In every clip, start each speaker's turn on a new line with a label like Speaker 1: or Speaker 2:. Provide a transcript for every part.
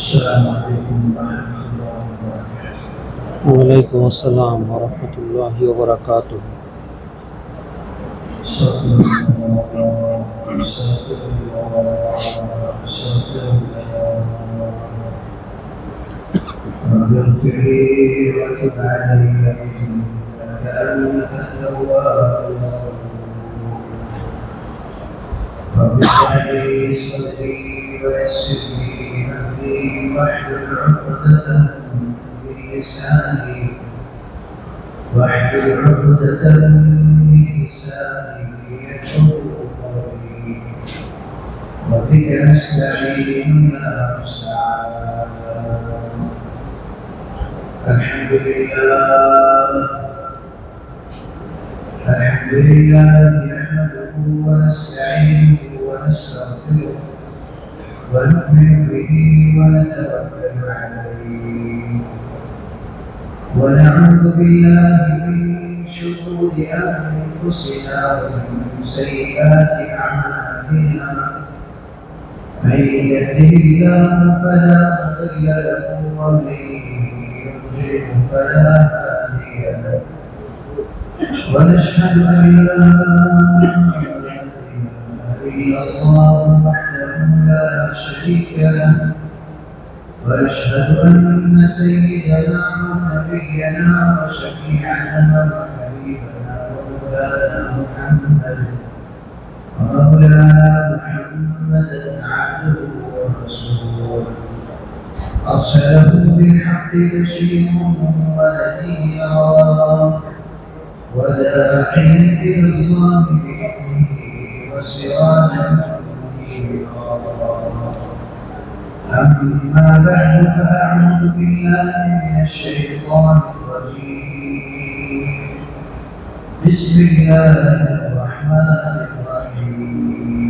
Speaker 1: السلام عليكم ورحمة الله وبركاته.
Speaker 2: وعليكم السلام ورحمة الله وبركاته.
Speaker 1: استغفر الله استغفر الله استغفر الله. رب اغفر لي وتب علي إنك أنت التواب الرحيم. رب اشرح لي صدري ويسر لي أمري واحلل عقدة من لساني يفقهوا قولي. وبك نستعين يا مستعان. الحمد لله نحمده ونستعينه ونستغفره ونؤمن به ونتوكل عليه ونعوذ بالله من شرور أنفسنا ومن سيئات أعمالنا. من يهده الله فلا مضل له ومن يضلل فلا هادي له. ونشهد أن لا إله إلا الله وحده لا شريك له. ونشهد أن سيدنا ونبينا وشفيعنا وحبيبنا ومولانا محمدا عبده ورسوله. أرسله بالحق بشيرا ونذيرا وداعيا إلى الله بإذنه وسراجا منيرا. أما بعد فأعوذ بالله من الشيطان الرجيم. بسم الله الرحمن الرحيم.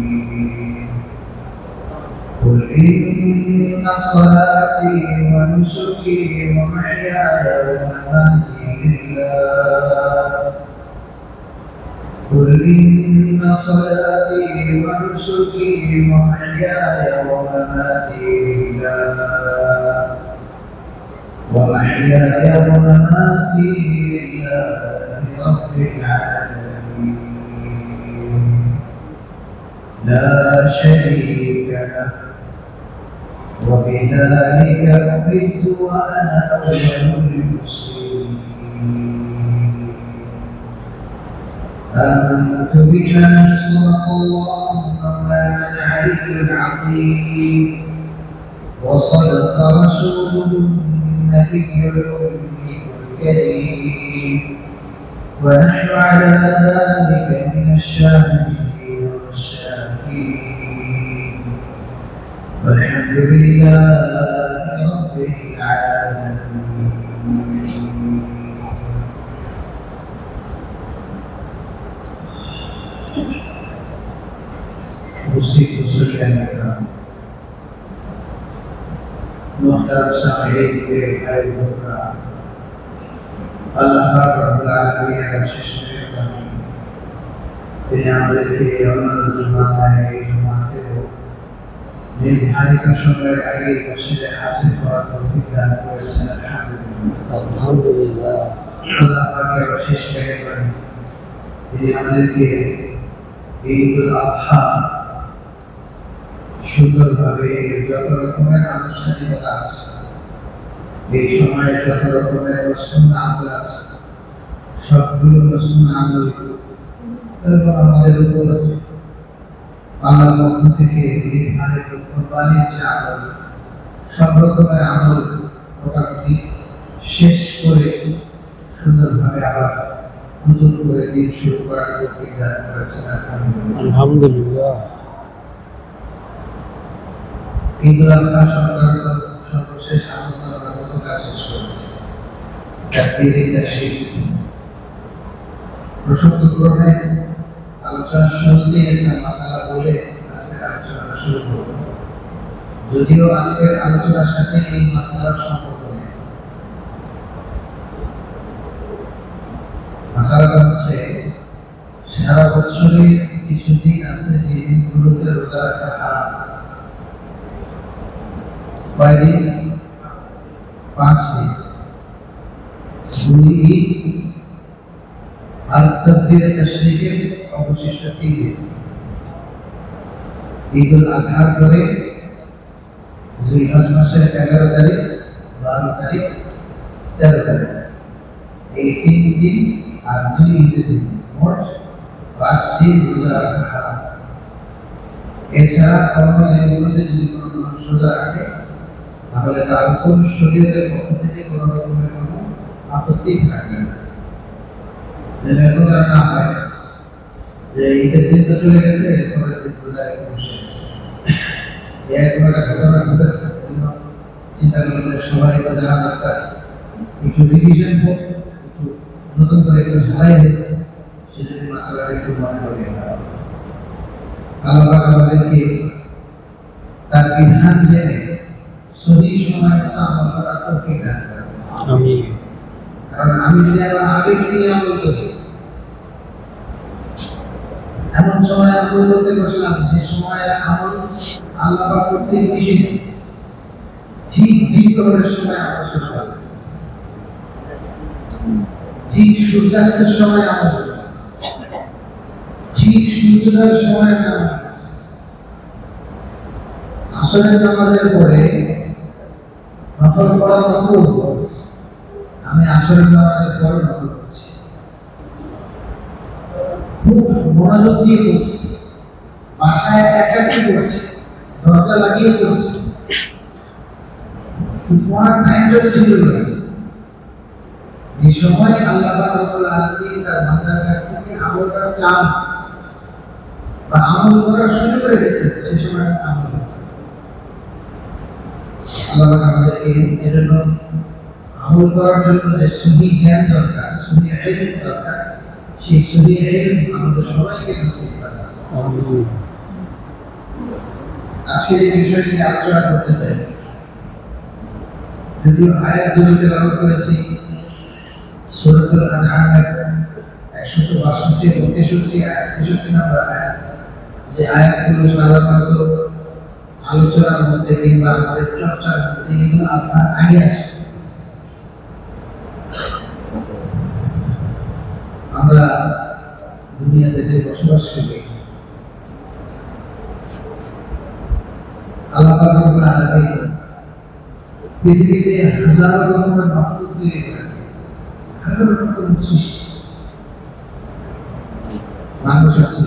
Speaker 1: قل إن صلاتي ونسكي ومحياي ومماتي لله. قل إن صلاتي ونسكي ومحياي ومماتي لله رب العالمين لا شريك له. وبذلك أمرت وأنا أول المسلمين. آمنت بما صدق الله مولانا العلي العظيم وصدق رسوله النبي الأمي الكريم. ونحن على ذلك من الشاهدين والشاكرين. والحمد لله رب العالمين. أوصيك وصيا محترم سامعين के भाई बहनों, अल्लाह रब्बुल आलमीन का विशेष मेहरबानी তিনি আমাদেরকে অন্যান্য জুমায় জুমাতে নির্ধারিত সময়ের আগে মসজিদে হাজির করার তৌফিক দান করেছেন।
Speaker 2: আলহামদুলিল্লাহ।
Speaker 1: আল্লাহ পাকের বিশেষ মেহরবানি তিনি আমাদেরকে ঈদুল আযহা সুন্দরভাবে যত রকমের আনুষ্ঠানিকতা আছে, এই সময়ে যত রকমের সুন্নাহ আমল আছে, সবগুলো সুন্নাহ আমল এবং আমাদের উপর আল্লাহর পক্ষ থেকে নির্ধারিত কোরবানির যে আমল, সব রকমের আমল মোটামুটি শেষ করে সুন্দরভাবে আবার নতুন করে দিন শুরু করার তৌফিক দান করেছেন।
Speaker 2: আলহামদুলিল্লাহ।
Speaker 1: ঈদুল আযহা সংক্রান্ত সর্বশেষ আলোচনা আমরা গতকাল শেষ করেছি। তাকবীরে তাশরীফ প্রসঙ্গক্রমে আলোচনার শুরুতে একটা মাসালা বলে আজকের আলোচনা শুরু করব। যদিও আজকের আলোচনার সাথে এই মাসালার সম্পর্ক নেই। মাসালাটা হচ্ছে সারা বছরে কিছু দিন আছে যে দিনগুলোতে রোজা রাখা হারাম। কয় দিন? 5 দিন। 2 ঈদ আর তাকবীরে তাশরীকের অবশিষ্ট 3 দিন। ঈদুল আজহার পরে জিলহজ মাসের 11 তারিখ, 12 তারিখ, 13 তারিখ, এই 3 দিন আর 2 ঈদের দিন, মোট 5 দিন রোজা রাখা হারাম। এছাড়া অন্য দিনগুলোতে যদি কোনো মানুষ রোজা রাখে তাহলে তার উপর শরীয়তের পক্ষ থেকে কোনো রকমের কোনো আপত্তি থাকবে না। যেন এরকম না হয় যে ঈদের দিন তো চলে গেছে, এরপরের দিন রোজা একদম শেষ। এরকম একটা ঘটনা ঘটেছে, চিন্তা করলে সবাই জানা দরকার, একটু রিভিশন হোক, একটু নতুন করে একটু ঝালাই হোক, সেজন্য মাসালাটা একটু মনে করিয়ে নেওয়া। আল্লাহ আমাদেরকে তার বিধান জেনে সহি সময় মতো আমল করার তৌফিক দান করেন।
Speaker 2: আমিন।
Speaker 1: কারণ আমি যদি আমার আবেগ নিয়ে আমল করি, এমন সময় আমল করতে বসলাম যে সময়ের আমল আল্লাহ পাক করতে নিষেধ, ঠিক বিপ্লবের সময় আমল শুরু করলাম, ঠিক সূর্যাস্তের সময় আমল করছি, ঠিক সূর্যোদয়ের সময় আমি আমল করছি। আসরের নামাজের পরে নফল পড়া মাত্র আমি আসরের নামাজের পরে নফল করছি, খুব মনোযোগ দিয়ে করছি, বাসায় একাকি করছি, দরজা লাগিয়ে করছি, পড়ার টাইমটা ছিল না। যে সময় আল্লাহ রাব্বুল আলামিন তার বান্দার কাছ থেকে আমলটা চান বা আমল করা শুরু করে দিয়েছে, সেই সময় আমল আল্লাহ আমাদেরকে এজন্য আমল করার জন্য যে সহি জ্ঞান দরকার, সহি ইলম দরকার, সেই সহি ইলম আমাদের সবাইকে নসিব করেন।
Speaker 2: আমিন।
Speaker 1: আজকে যে বিষয়টি নিয়ে আলোচনা করতে চাই, যদিও আয়াতগুলোতে লাভ করেছি সূরাতুল আনআমের 162 এবং 63 নম্বর আয়াত, যে আয়াতগুলো সাধারণত আলোচনার মধ্যে কিংবা আমাদের চর্চার মধ্যে এগুলো আপনার আগে আসে। আমরা দুনিয়াতে যে বসবাস করি, আল্লাহ রাব্বুল আলামিন পৃথিবীতে হাজারো রকমের মাখলুক তৈরি করেছে, হাজারো রকমের সৃষ্টি। মানুষ আছে,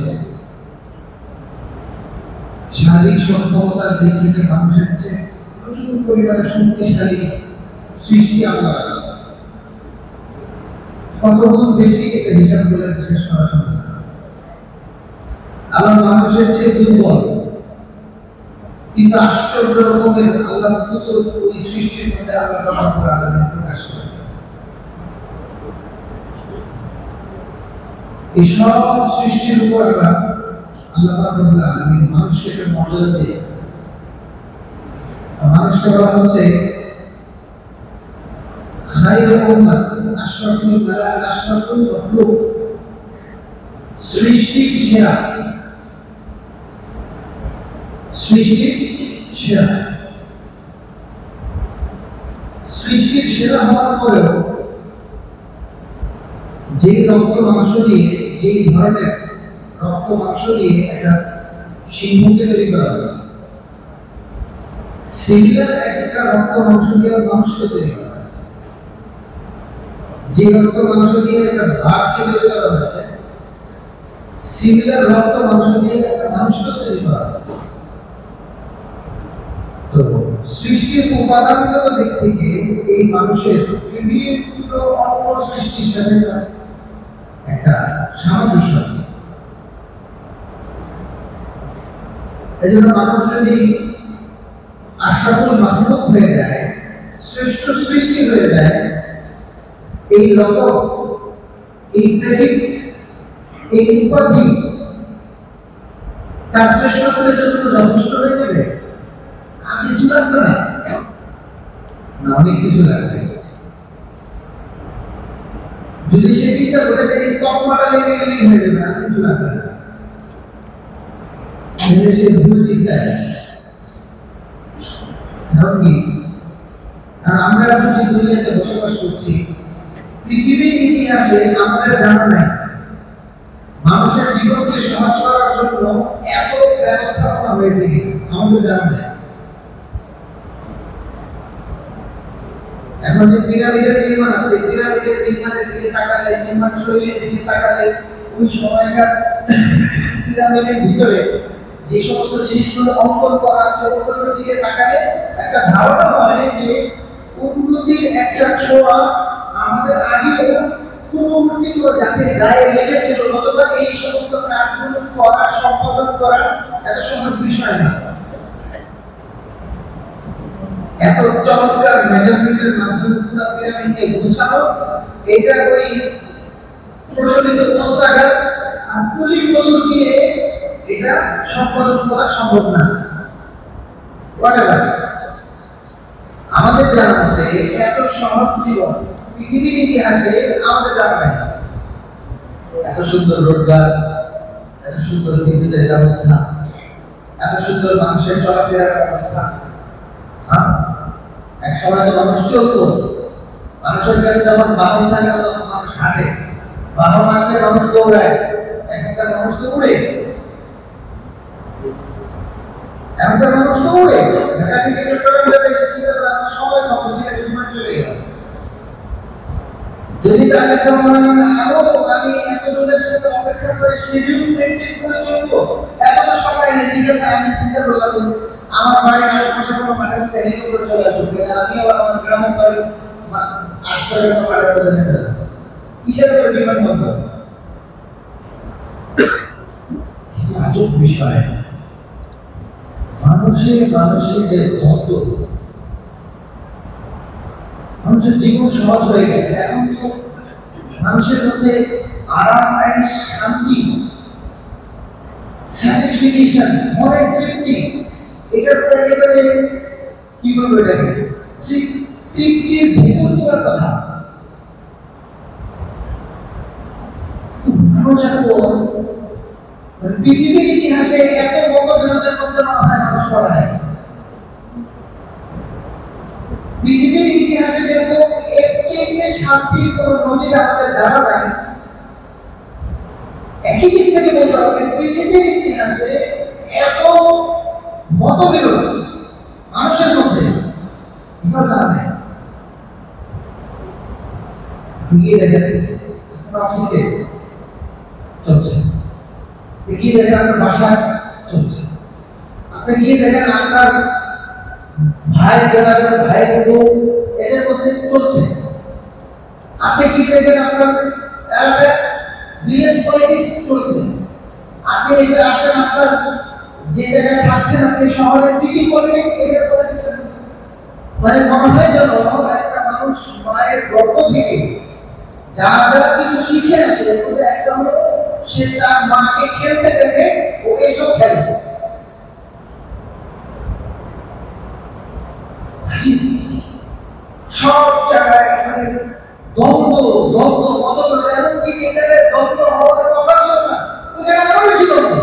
Speaker 1: শারীরিক সক্ষমতার দিক থেকে মানুষের চেয়ে প্রচুর পরিমাণে শক্তিশালী সৃষ্টি আল্লাহ আছে। কতগুণ বেশি এটা হিসাব করে শেষ করা সম্ভব না। আল্লাহ মানুষের চেয়ে দুর্বল, কিন্তু আশ্চর্য রকমের আল্লাহ ওই সৃষ্টির মধ্যে আল্লাহ রাব্বুল আলামিন প্রকাশ করেছে। এই সব সৃষ্টির উপর আল্লাহ রাব্বুল আলামিন মানুষকে একটা মর্যাদা দিয়েছে। মানুষকে বলা হচ্ছে খায়রুল উম্মাত, আশরাফুল মাখলুক, সৃষ্টির সেরা, সৃষ্টির সেরা। সৃষ্টির সেরা হওয়ার পরেও যে রক্ত মাংস দিয়ে, যেই ধরনের রক্ত মাংস দিয়ে একটা সিংহকে তৈরি করা হয়েছে, সিমিলার একটা রক্ত মাংস দিয়ে মানুষকে তৈরি করা হয়েছে। যে রক্ত মাংস দিয়ে একটা বাঘকে তৈরি করা হয়েছে, সিমিলার রক্ত মাংস দিয়ে একটা মানুষকে তৈরি করা হয়েছে। তো সৃষ্টির উপাদানগত দিক থেকে এই মানুষের বিভিন্ন অন্য সৃষ্টির সাথে একটা সামঞ্জস্য আছে। এই জন্য মানুষ যদি আশরাফুল মাখলুক হয়ে যায়, শ্রেষ্ঠ সৃষ্টি হয়ে যায়, এই লকব, এই প্রেফিক্স, এই উপাধি তার শ্রেষ্ঠত্বের জন্য যথেষ্ট হয়ে যাবে? আর কিছু লাগবে না? না, অনেক কিছু লাগবে। যদি সে চিন্তা করে যে এই তকমাটা লেগে গেলেই হয়ে যাবে, আর কিছু লাগবে না, সে ভুল চিন্তায়। কারণ কি? কারণ আমরা এখন যে দুনিয়াতে বসবাস করছি, পৃথিবীর ইতিহাসে আমাদের জানা নাই মানুষের জীবনকে সহজ করার জন্য এত ব্যবস্থাপনা হয়েছে কি আমাদের জানা নাই। এখন যে পিরামিডের নির্মাণ আছে, পিরামিডের নির্মাণের দিকে তাকালে, নির্মাণ শৈলীর দিকে তাকালে, ওই সময়কার পিরামিডের ভিতরে যে সমস্ত জিনিসগুলো অঙ্কন করা আছে ওগুলোর দিকে তাকালে একটা ধারণা হয় যে উন্নতির একটা ছোঁয়া আমাদের আগেও পূর্ববর্তী জাতির গায়ে লেগেছিল, অথবা এই সমস্ত কাজগুলো করা সম্পাদন করা এত সহজ বিষয় না। এত চমৎকার মেজারমেন্টের মাধ্যমে পুরো পিরামিডকে গুছানো, এটা ওই প্রচলিত কোষ্টাগার আর কুলি মজুর দিয়ে এটা সম্পাদন করা সম্ভব না। আমাদের জানা মতে এত সহজ জীবন পৃথিবীর ইতিহাসে আমাদের জানা নাই। এত সুন্দর রোডঘাট, এত সুন্দর বিদ্যুতের ব্যবস্থা, এত সুন্দর মানুষের চলাফেরার ব্যবস্থা। হ্যাঁ, এক সময় তো মানুষ চলতো, মানুষের কাছে যখন বাহন থাকে তখন মানুষ হাঁটে, বাহন আসলে মানুষ দৌড়ায়। এখনকার মানুষ তো উড়ে, এখনকার মানুষ তো উড়ে। ঢাকা থেকে চট্টগ্রামে এসেছিল সময় মতো বিমান চলে গেল। যদি তার কাছে মনে হয় আরো আমি এতজনের সাথে অপেক্ষা করে শিডিউল মেনটেন করে চলবো, এত তো সময় নেই, ঠিক আছে আমি চিন্তা করলাম আমার বাড়ির আশেপাশে কোনো মাঠের মধ্যে হেলিকপ্টার চলে আসবে, আমি আবার আমার গ্রামের বাড়ি আশপাশে কোনো মাঠের মধ্যে নেমে যাবো, কিসের করে বিমান বন্ধ। কিন্তু আজব বিষয়, মানুষের যে ধর্ম, মানুষের জীবন সহজ হয়ে গেছে। এখন তো মানুষের মধ্যে আরাম, আয়েশ, শান্তি, স্যাটিসফিকেশন, মনের তৃপ্তি, এটা তো একেবারে কি বলবো, এটাকে তৃপ্তির ভেতর দেওয়ার কথা। মানুষ এখন পৃথিবীর ইতিহাসে এত মতবিরোধের মধ্যে মানুষ পড়া নাই। পৃথিবীর ইতিহাসে যেরকম এর চেয়ে শান্তির কোন নজির আমাদের জানা নাই, একই দিক থেকে বলতে হবে পৃথিবীর ইতিহাসে এত মতবিরোধ মানুষের মধ্যে এটা জানা নাই। গিয়ে দেখেন অফিসে চলছে, গিয়ে দেখেন আপনার বাসায় চলছে, আপনি গিয়ে দেখেন আপনার ভাই বোনার ভাই বোন এদের মধ্যে চলছে, আপনি গিয়ে দেখেন আপনার এলাকায় ভিলেজ পলিটিক্স চলছে, আপনি এসে আসেন আপনার যে জায়গায় থাকছেন আপনি শহরে সিটি পলিটিক্স, এরিয়া পলিটিক্স। মানে মনে হয় যেন একটা মানুষ মায়ের গর্ভ থেকে যা যা কিছু শিখে আছে একটা হলো সে তার মাকে খেলতে দেখে ও এসব খেলে। সব জায়গায় মানে দ্বন্দ্ব মতবিরোধ, এমনকি যেখানে দ্বন্দ্ব হওয়ার কথা ছিল না ওখানে আরো বেশি দ্বন্দ্ব।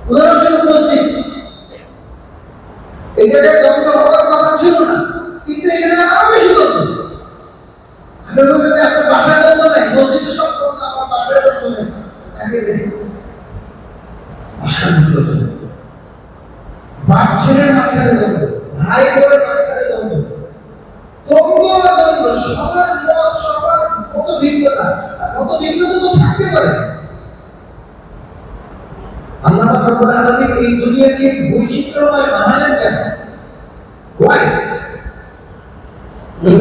Speaker 1: উদাহরণস্বরূপ মসজিদ, এখানে দ্বন্দ্ব হওয়ার কথা ছিল না কিন্তু এখানে আরো বেশি দ্বন্দ্ব। আপনার বাসায় দ্বন্দ্ব নাই, মসজিদে সব দ্বন্দ্ব, আমার বাসায় দ্বন্দ্ব নেই, বাপ ছেলের মাঝখানে দ্বন্দ্ব, ভাই বোনের মাঝখানে দ্বন্দ্ব, দ্বন্দ্ব সবার মত, সবার মত ভিন্নতা তো থাকতে পারে। আল্লাহ রাব্বুল আলামিন এই দুনিয়াকে বৈচিত্র্যময় বানালেন কেন?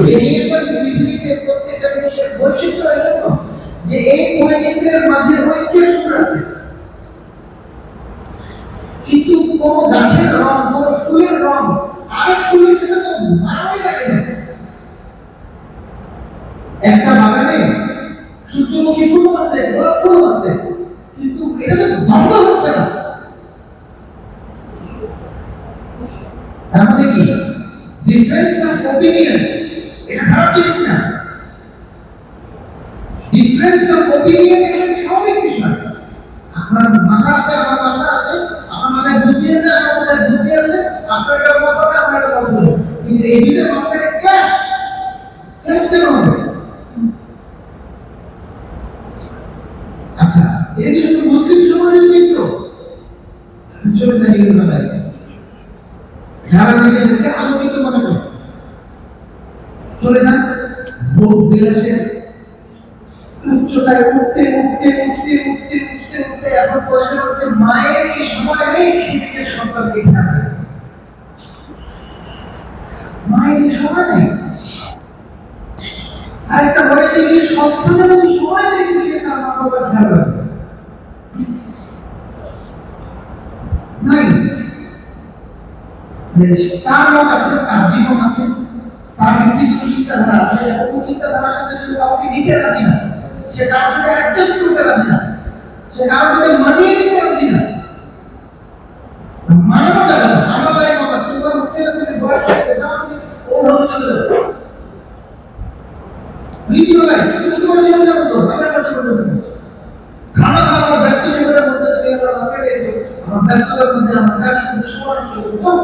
Speaker 1: ভেরিয়েশন পৃথিবীতে প্রত্যেকটা জিনিসের বৈচিত্র্য এজন্য যে এই বৈচিত্র্যের মাঝে ঐক্যের সুর আছে। কিন্তু কোন গাছের রং, কোন ফুলের রং আরেক ফুলের সাথে তো মানাই লাগে না। একটা বাগানে সূর্যমুখী ফুল আছে, গোলাপ ফুল আছে, কিন্তু এটা তো দ্বন্দ্ব হচ্ছে না। তার মানে কি ডিফারেন্স অফ ওপিনিয়ন, এটা খারাপ জিনিস না। ডিফারেন্স অফ ওপিনিয়ন এটা স্বাভাবিক বিষয়। আপনার মাথা আছে, আমার মাথা আছে, আমার মাথায় বুদ্ধি আছে, আমার মাথায় বুদ্ধি আছে, আপনার একটা কথা কিন্তু এই দুইটার মাঝখানে ক্লাস কেন হবে? আচ্ছা, এটা কি শুধু মুসলিম সমাজের চিত্র? আসলে তা নিয়ে বলা যায় যারা নিজেদেরকে আলোকিত মনে করে চলে যান ভোগ বিলাসের উচ্চতায় উঠতে উঠতে উঠতে উঠতে উঠতে উঠতে এখন প্রয়োজন হচ্ছে মায়ের এই সময় নেই সেদিকে সন্তানকে খেয়াল রাখবে। মায়ের এই সময় নেই, আরেকটা বয়সে গিয়ে সন্তানের ওই সময় দেখে সে তার মা বাবার খেয়াল রাখবে নাই। তার মত আছে, তার জীবন আছে, তার ব্যক্তিগত চিন্তাধারা আছে, এবং চিন্তাধারার সাথে সে কাউকে নিতে রাজি না, সে কারোর সাথে অ্যাডজাস্ট করতে রাজি না, সে কারোর সাথে মানিয়ে নিতে রাজি না। মানানো যাবে না, আমার লাইফ আমার তোমার হচ্ছে না, তুমি বয়স হয়ে যাও, তুমি ওভাবে চলে যাবে ভিডিও লাইফ, তুমি তোমার জীবন যাপন করো, আমি আমার জীবন যাপন করছি। খানা খাওয়া ব্যস্ত জীবনের মধ্যে তুমি আমার মাঝখানে এসো, আমার ব্যস্ততার মধ্যে আমার কাজের মধ্যে সময় নষ্ট করো।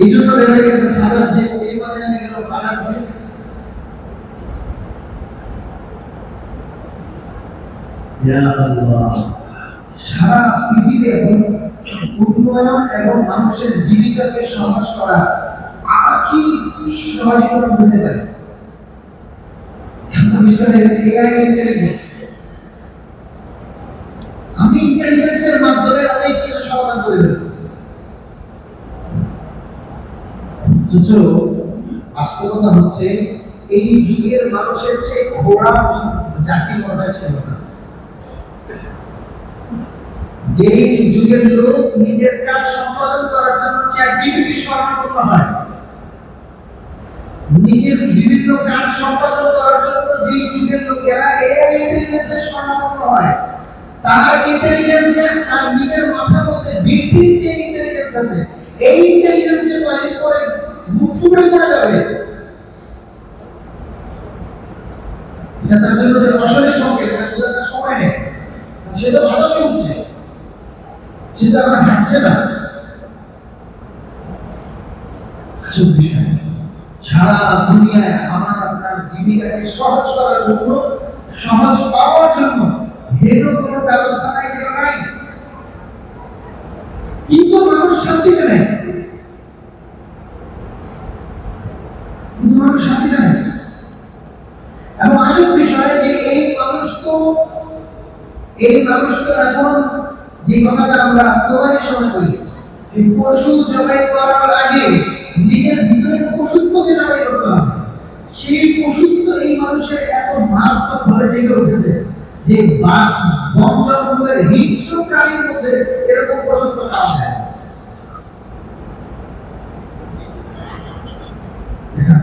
Speaker 1: এই জন্য দেখা গেছে ফাদার্স ডে, এই মাসে আমি গেল ফাদার্স ডে। ইয়া আল্লাহ, সারা পৃথিবী এবং উন্নয়ন এবং মানুষের জীবিকাকে সহজ করা আর কি সহজীকরণ হতে পারে? AI intelligence. আমি ইন্টেলিজেন্সের মাধ্যমে অনেক কিছু সমাধান করে দেব। বাস্তবতা হচ্ছে এই যুগের মানুষের চেয়ে ঘোড়া জাতি মনে ছিল না। যে যুগের লোক নিজের কাজ সম্পাদন করার জন্য চ্যাটজিপিটি স্মরণ করতে হয়, নিজের বিভিন্ন কাজ সম্পাদন করার জন্য যে যুগের লোকেরা এআই ইন্টেলিজেন্সের স্মরণ করতে হয়, তার ইন্টেলিজেন্স তার নিজের মাথার মধ্যে ভিত্তির যে ইন্টেলিজেন্স আছে, এই ইন্টেলিজেন্স যে কয়েক পরে মুখ ফুটে পড়ে যাবে, এটা তার জন্য যে আসলে সংকেত, এটা বোঝার সময় নেই। সে তো ভালো শুনছে, সেটা আমার হাঁটছে না। আসল বিষয় সারা দুনিয়ায় আমার আপনার জীবিকাকে সহজ করার জন্য, সহজ পাওয়ার জন্য হেন কোনো ব্যবস্থা নাই, কেন নাই, কিন্তু মানুষ শান্তিতে নেই, কিন্তু মানুষ শান্তিতে নেই। এবং আজব বিষয় যে এই মানুষ তো এখন যে কথাটা আমরা কোরবানির সময় বলি, পশু জবাই করার আগে নিজের ভিতরের পশুত্বকে জবাই করতে হবে। সেই পশুত্ব এই মানুষের এত মারাত্মক ভাবে জেগে উঠেছে যে বন জঙ্গলের হিংস্র প্রাণীর মধ্যে এরকম পশুত্ব পাওয়া যায়।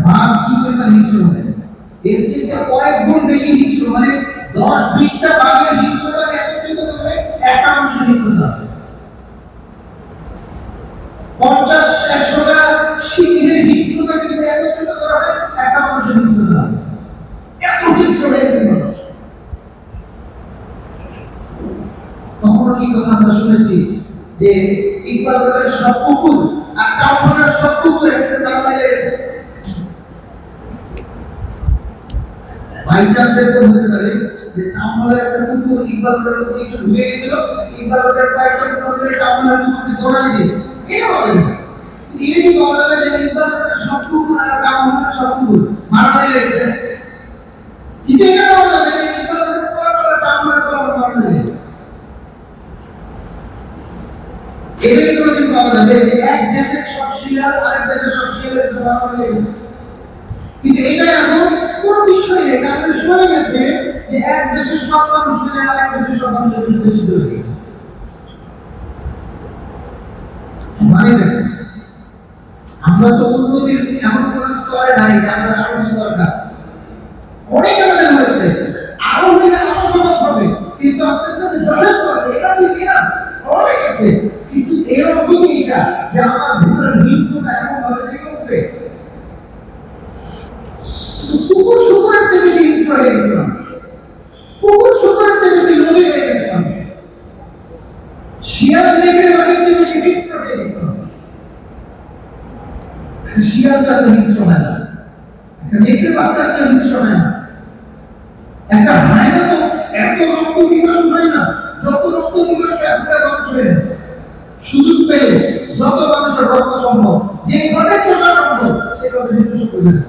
Speaker 1: বাঘ কি পরিমাণ হিংস্র হবে, এর চেয়ে কয়েক গুণ বেশি হিংস্র, মানে 10-20টা বাঘের হিংস্রতাকে একত্রিত করে একটা মানুষের হিংস্রতা হবে। 50-100টা সিংহের হিংস্রতাকে যদি একত্রিত করা হয়, একটা মানুষের হিংস্রতা হবে। এত হিংস্র হয়েছে মানুষ। কখনো কি কথা আমরা শুনেছি যে ইকবাল রোডের সব কুকুর আর টাউনের সব কুকুর একসাথে তাল মিলে গেছে? বাই চান্স এরকম হতে পারে যে টাউনের একটা কুকুর ইকবাল রোডের মধ্যে একটু ঢুকে গেছিল, ইকবাল রোডের কয়েকটা কুকুর টাউনের কুকুরকে দৌড়ানি দিয়েছে, এটা বলা যায়। এটা কি বলা যাবে যে ইকবাল রোডের সব কুকুর আর টাউনের সব কুকুর মারামারি লেগেছে? কিন্তু এটা বলা যাবে যে ইকবাল রোডের কয়েকটা টাউনের মারামারি লেগেছে। এটাই কোনোদিন পাওয়া যাবে যে এক দেশের সব শিয়াল আরেক দেশের সব শিয়ালের সাথে মারামারি লেগেছে। কিন্তু এটা এখন কোনো বিষয় নেই, কারণ শোনা গেছে যে এক দেশের সব মানুষ মিলে আরেক দেশের সব মানুষের বিরুদ্ধে যুদ্ধ লেগে গেছে। মানে দেখেন, আমরা তো উন্নতির এমন কোন স্তরে নাই যে আমরা আরো কিছু দরকার, অনেক আমাদের হয়েছে, আরো হলে আরো সহজ হবে, কিন্তু আপনাদের কাছে যথেষ্ট আছে, এটা কি না অনেক আছে, কিন্তু এর অর্থ কি এটা যে আমার ভিতরে হিংস্রতা এমন ভাবে জেগে উঠবে? কুকুর শুকুরের চেয়ে বেশি হিংস্র হয়ে গেছে মানুষ, কুকুর শুকুরের চেয়ে বেশি লোভী হয়ে গেছে মানুষ, শিয়াল দেখলে বাঘের চেয়ে বেশি হিংস্র হয়ে গেছে মানুষ। বিড়ালটা তো হিংস্র হয় না, একটা নেকড়ে বাচ্চা তো হিংস্র হয় না, একটা হায়না তো এত রক্ত পিপাসু হয় না যত রক্ত পিপাসু এখনকার মানুষ হয়ে গেছে। সুযোগ পেলে যত মানুষের রক্ত সম্ভব যেভাবে চোষা সম্ভব সেভাবে চোষ করে দেয়।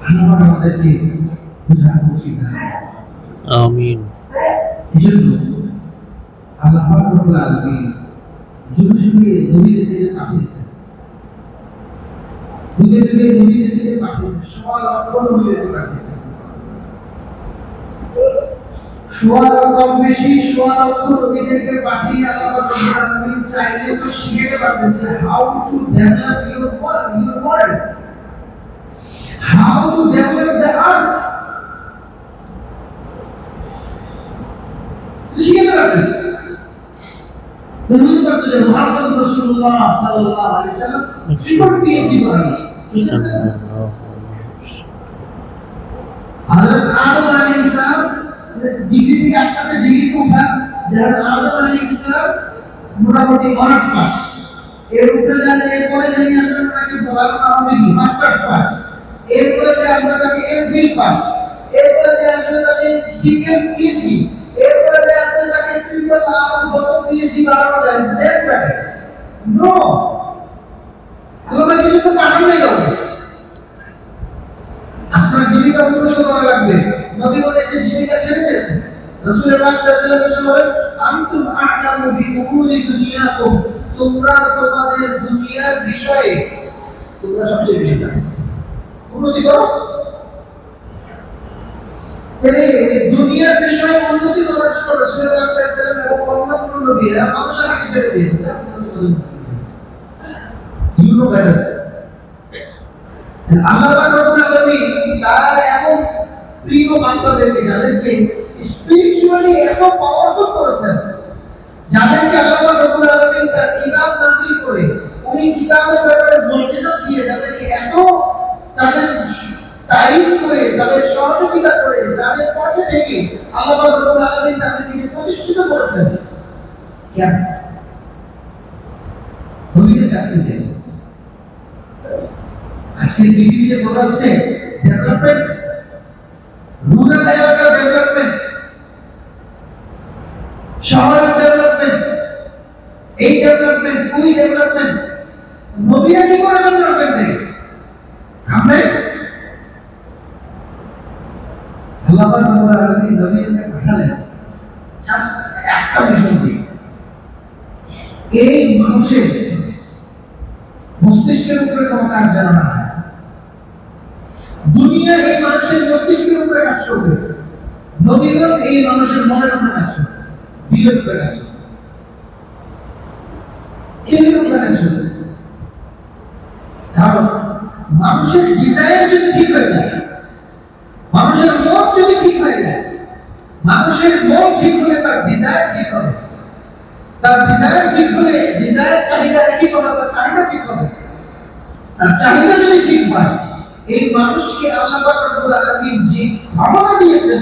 Speaker 1: আল্লাহ আমাদেরকে বুঝার তৌফিক দান করুন।
Speaker 2: আমিন।
Speaker 1: এজন্য আল্লাহ রাব্বুল আলামিন যুগে যুগে নবীদেরকে পাঠিয়েছেন, যুগে যুগে নবীদেরকে পাঠিয়েছেন, সোয়া লক্ষ নবীদেরকে পাঠিয়েছেন, কম বেশি সোয়া লক্ষ নবীদেরকে পাঠিয়ে আল্লাহ রাব্বুল আলামিন চাইলে তো শিখাতে পারতেন যে how to develop your world, how to develop the earth. শিখে রাখেন বুঝতে পারতো যে মুহাম্মদ রাসূলুল্লাহ সাল্লাল্লাহু আলাইহি ওয়াসাল্লাম জীবন পিএইচডি করেন। হযরত আদম আলাইহিস সালাম ডিগ্রি থেকে আস্তে ডিগ্রি উঠা, হযরত আদম আলাইহিস সালাম মোটামুটি অনার্স পাস, এর উপরে যারা এরপরে যিনি আসলে ওনাকে বলা হবে কি মাস্টার্স পাস, এরপরে যে আমরা তাকে এমফিল পাস, এরপরে যে আসলে তাকে সিকেল পিএইচডি, এরপরে যে আপনি তাকে ট্রিপল আর যত পিএইচডি বাড়ানো যায় দেন তাকে নো আল্লাহ কিছু তো কারণ নেই হবে। আপনার জীবিকা উন্নত করা লাগবে, নবীগণ এসে জীবিকা ছেড়ে দিয়েছে। রাসূল পাক সাল্লাল্লাহু আলাইহি ওয়াসাল্লাম বলেন আনতুম আ'লামু বিউমুরি দুনিয়াকুম, তোমরা তোমাদের দুনিয়ার বিষয়ে তোমরা সবচেয়ে বেশি জানো, উন্নতি করো। দুনিয়ার বিষয়ে উন্নতি করার জন্য রাসূল পাক সাল্লাল্লাহু আলাইহি ওয়াসাল্লাম এবং অন্যান্য নবীরা মানুষের কাছে ছেড়ে দিয়েছেন। You know better. আল্লাহ পাক রব্বুল আলামিন তার এমন প্রিয় বান্দাদেরকে যাদেরকে স্পিরিচুয়ালি এত পাওয়ারফুল করেছেন, যাদেরকে আল্লাহ পাক রব্বুল আলামিন তার কিতাব নাযিল করে ওই কিতাবের ব্যাপারে মুজিজা দিয়ে যাদেরকে এত তাদের তারিফ করে, তাদের সহযোগিতা করে, তাদের পাশে থেকে আল্লাহ পাক রব্বুল আলামিন তাদেরকে প্রতিষ্ঠিত করেছেন। কেন? নবীদের কাছ থেকে। আজকে পৃথিবীতে ঘটাচ্ছে ডেভেলপমেন্ট, রুরাল এলাকার ডেভেলপমেন্ট, শহরের ডেভেলপমেন্ট, এই ডেভেলপমেন্ট, ওই ডেভেলপমেন্ট, নবীরা কি করার জন্য আসেন থেকে আমরা আল্লাহ পাক রব্বুল আলামিন নবীদেরকে পাঠালেন জাস্ট একটা মিশন দিয়ে। এই মানুষের মস্তিষ্কের উপরে কোনো কাজ যেন না হয়, দুনিয়া এই মানুষের মস্তিষ্কের উপরে কাজ করবে, নবীগণ এই মানুষের মনের উপরে কাজ করবে, দিলের উপরে কাজ করবে, দিলের উপরে কাজ করবে। কারণ মানুষের ডিজায়ার যদি ঠিক হয়ে যায়, মানুষের মন যদি ঠিক হয়ে যায়, মানুষের মন ঠিক হলে তার ডিজায়ার ঠিক হবে, তার ডিজায়ার ঠিক হলে ডিজায়ার চাহিদা একই করা, তার চাহিদা ঠিক হবে। তার চাহিদা যদি ঠিক হয়, এই মানুষকে আল্লাহ পাক রব্বুল আলামিন যে ক্ষমতা দিয়েছেন,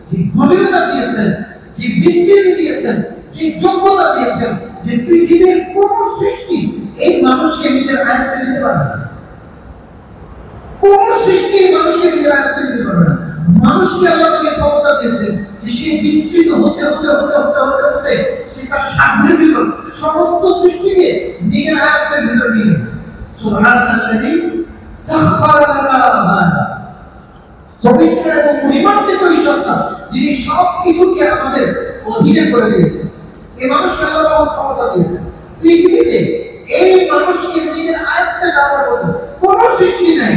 Speaker 1: যে গভীরতা দিয়েছেন, যে বিস্তৃতি দিয়েছেন, যে যোগ্যতা দিয়েছেন, যে পৃথিবীর কোন সৃষ্টি এই মানুষকে নিজের আয়ত্তে নিতে পারবে না, কোন সৃষ্টি মানুষকে নিজের আয়ত্তে নিতে পারবে না। মানুষকে আল্লাহ ক্ষমতা দিয়েছেন যে সে বিস্তৃত হতে হতে হতে হতে হতে হতে সে তার সাধ্যের ভিতর সমস্ত সৃষ্টিকে নিজের আয়ত্তের ভিতর নিয়ে নেবে। সুবহানাল্লাযী সাখখারা লানা হাযা, পবিত্র এবং মহিমান্বিত এই সত্তা যিনি সব কিছুকে আমাদের অধীনে করে দিয়েছেন। এই মানুষকে আল্লাহ ক্ষমতা দিয়েছেন। পৃথিবীতে এই মানুষকে নিজের আয়ত্তে নেওয়ার মতো কোন সৃষ্টি নাই,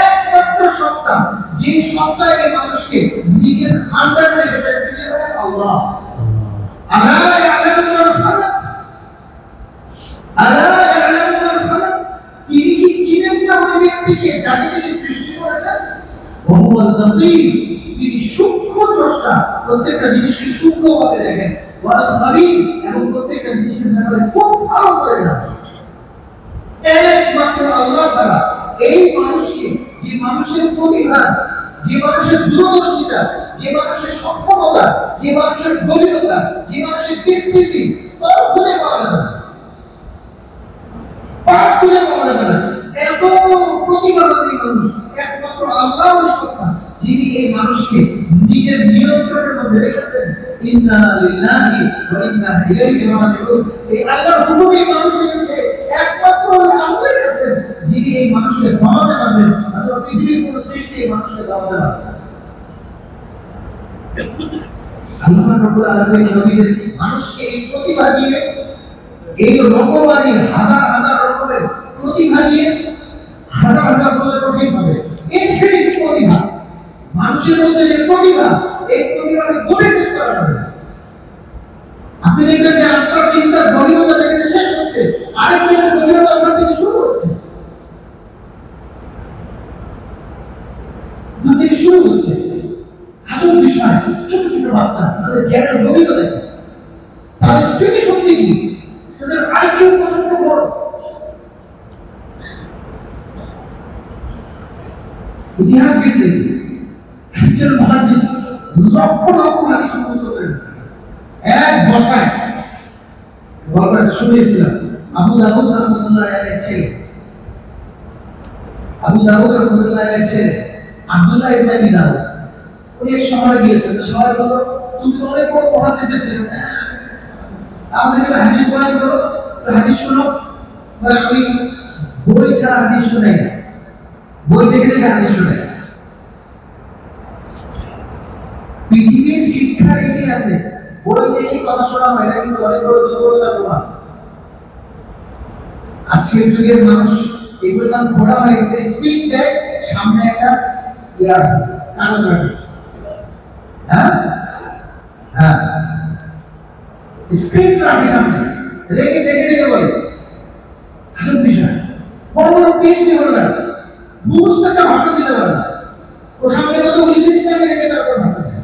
Speaker 1: একমাত্র সত্তা, যে সত্তা এই মানুষকে নিজের আন্ডারে রেখেছেন তিনি হলেন আল্লাহ। আলা ইয়ালামু মান খালাক, আলা ইয়ালামু মান খালাক, তিনি কি চিনেন না ওই ব্যক্তিকে যাকে তিনি সৃষ্টি করেছেন? ওয়া হুয়াল লাতীফ, তিনি সূক্ষ্ম দ্রষ্টা, প্রত্যেকটা জিনিসকে সূক্ষ্মভাবে দেখেন। ওয়া খাবীর, এবং প্রত্যেকটা জিনিসের ব্যাপারে খুব ভালো করে জানেন। একমাত্র আল্লাহ ছাড়া এই মানুষকে, যে মানুষের প্রতিভা, যে মানুষের দূরদর্শিতা, যে মানুষের সক্ষমতা, যে মানুষের গভীরতা, যে মানুষের বিস্তৃতি, পার খুঁজে পাওয়া যাবে না, পার খুঁজে পাওয়া যাবে না। এত প্রতিভাবাদী মানুষ একমাত্র আল্লাহ সত্তা, যিনি এই মানুষকে নিজের নিয়ন্ত্রণের মধ্যে রেখেছেন। ইন্না লিল্লাহি ওয়া ইন্না ইলাইহি রাজিউন। এই আল্লাহর হুকুমে মানুষ হয়েছে, একমাত্র ওই আল্লাহই আছেন যিনি এই মানুষকে থামাতে পারবেন। অথবা পৃথিবীর কোন সৃষ্টি এই মানুষকে থামাতে পারবে না। আল্লাহ রাব্বুল আলামিন নবীদের মানুষকে এই প্রতিভা দিয়ে, এই রকমারি হাজার হাজার রকমের প্রতিভা দিয়ে, হাজার হাজার বলে কঠিন হবে ইনফিনিট প্রতিভা, মানুষের মধ্যে যে প্রতিভা, এই প্রতিভাকে গড়ে শেষ করা যাবে না। আপনি দেখবেন যে আপনার চিন্তার গভীরতা যেখানে শেষ হচ্ছে, আরেকজনের গভীরতা আপনার থেকে শুরু হচ্ছে, আপনার থেকে শুরু হচ্ছে। আজব বিষয়, ছোট ছোট বাচ্চা তাদের জ্ঞানের গভীরতা দেখে, তাদের স্মৃতি শক্তি কি, তাদের আইকিউ কত বড়। ইতিহাস কিন্তু একজন মুহাদ্দিস লক্ষ লক্ষ হাদিস মুখস্থ করে ফেলেছেন এক বসায়। গল্পটা শুনিয়েছিলাম আবু দাউদ রাহমাতুল্লাহ আলাইহির ছেলে, আবু দাউদ রাহমাতুল্লাহ আলাইহির ছেলে আব্দুল্লাহ ইবনে আবি দাউদ, উনি এক শহরে গিয়েছেন। সবাই বলল, তুমি তো অনেক বড় মুহাদ্দিসের ছেলে, আমাদেরকে হাদিস বয়ান করো, হাদিস শোনো। আমি বই ছাড়া হাদিস শোনাই না, বই দেখে দেখে হাদিস শোনাই। পৃথিবীর শিক্ষার ইতিহাসে বই দেখে কথা শোনা হয় না, কিন্তু অনেক বড় দুর্বলতার প্রমাণ। আজকের যুগের মানুষ এগুলো নাম ঘোরা হয়ে গেছে, স্পিচ দেয়, সামনে একটা কাগজ রাখে, হ্যাঁ হ্যাঁ স্ক্রিপ্ট রাখে সামনে, রেখে দেখে দেখে বলে। আসল বিষয় বড় বড় পিএইচডি হলো না, মুখস্থ একটা ভাষণ দিতে পারে না, ও সামনে কতগুলি জিনিস রাখে রেখে তারপর ভাষণ দেয়।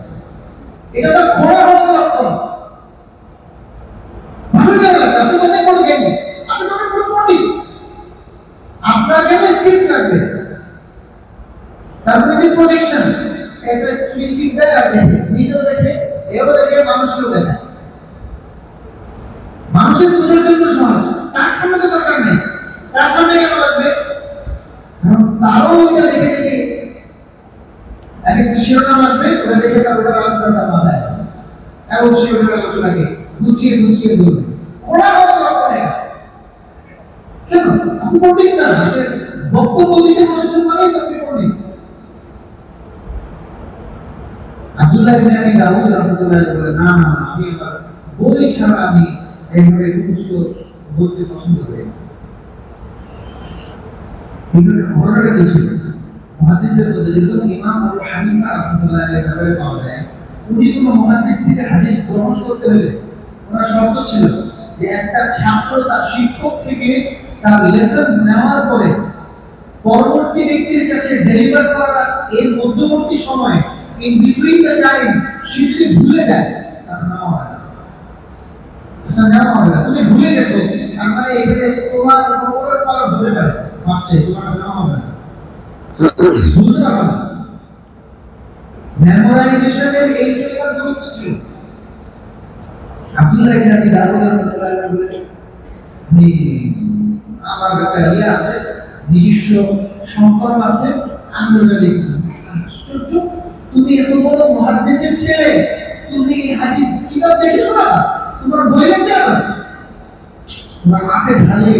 Speaker 1: এটা তো ঘোড়া হওয়ার লক্ষণ। ভাষণ দেওয়া লাগবে, আপনি কত বড় জ্ঞানী, আপনি তো অনেক বড় পণ্ডিত, আপনার কেন স্ক্রিপ্ট রাখবে? তারপরে যে প্রজেকশন, একটা সৃষ্টি দেয়, আর দেখে নিজেও দেখে, এও দেখে, মানুষকেও দেখে। মানুষের বোঝার জন্য সহজ, তার সামনে তো দরকার নেই, তার সামনে কেন লাগবে? কারণ তারও ওইটা দেখে দেখে এক একটা শিরোনাম আসবে, ওটা দেখে তার ওটার আলোচনাটা বানায় এবং সে ওটার আলোচনাকে গুছিয়ে গুছিয়ে বলবে। ওরা হওয়া দরকার নেই। কেন? আপনি পণ্ডিত না, বক্তব্য দিতে বসেছেন মানেই তো আপনি পণ্ডিত। আব্দুল্লাহ ইবনে আবি দাউদ রাহমাতুল্লাহ আলাইহি বলেন, না না, আমি আমার বই ছাড়া আমি এইভাবে মুখস্থ বলতে পছন্দ করি না। এখানে ঘটনাটা কি ছিল? মুহাদ্দিসদের মধ্যে যেরকম ইমাম আবু হানিফা রাহমাতুল্লাহ আলাইহি ব্যাপারে পাওয়া যায়, উনি কোনো মুহাদ্দিস থেকে হাদিস গ্রহণ করতে হলে ওনার শর্ত ছিল যে একটা ছাত্র তার শিক্ষক থেকে তার লেসন নেওয়ার পরে পরবর্তী ব্যক্তির কাছে ডেলিভার করা, এর মধ্যবর্তী সময়, ইন বিটুইন দ্য টাইম, সে যদি ভুলে যায় তার নেওয়া হয় না। এটা নেওয়া হবে না, তুমি ভুলে গেছো, তার মানে এখানে তোমার খবরের পালা হতে পারে, আসছে, তোমার নেওয়া হবে না, ভুলতে পারবে না। মেমোরাইজেশনের এই জায়গার গুরুত্ব ছিল। আব্দুল্লাহ ইবনে আবি দাউদ রাহমাতুল্লাহ আলাইহি বলেন, আমার একটা ইয়ে আছে, নিজস্ব সংকলন আছে, আমি ওটা লিখব। আশ্চর্য, তুমি এত বড় মুহাদ্দিসের ছেলে, তুমি এই হাদিস কিতাব দেখেছো না, তোমার বই লিখতে হবে? তোমার মাঠে ঢালে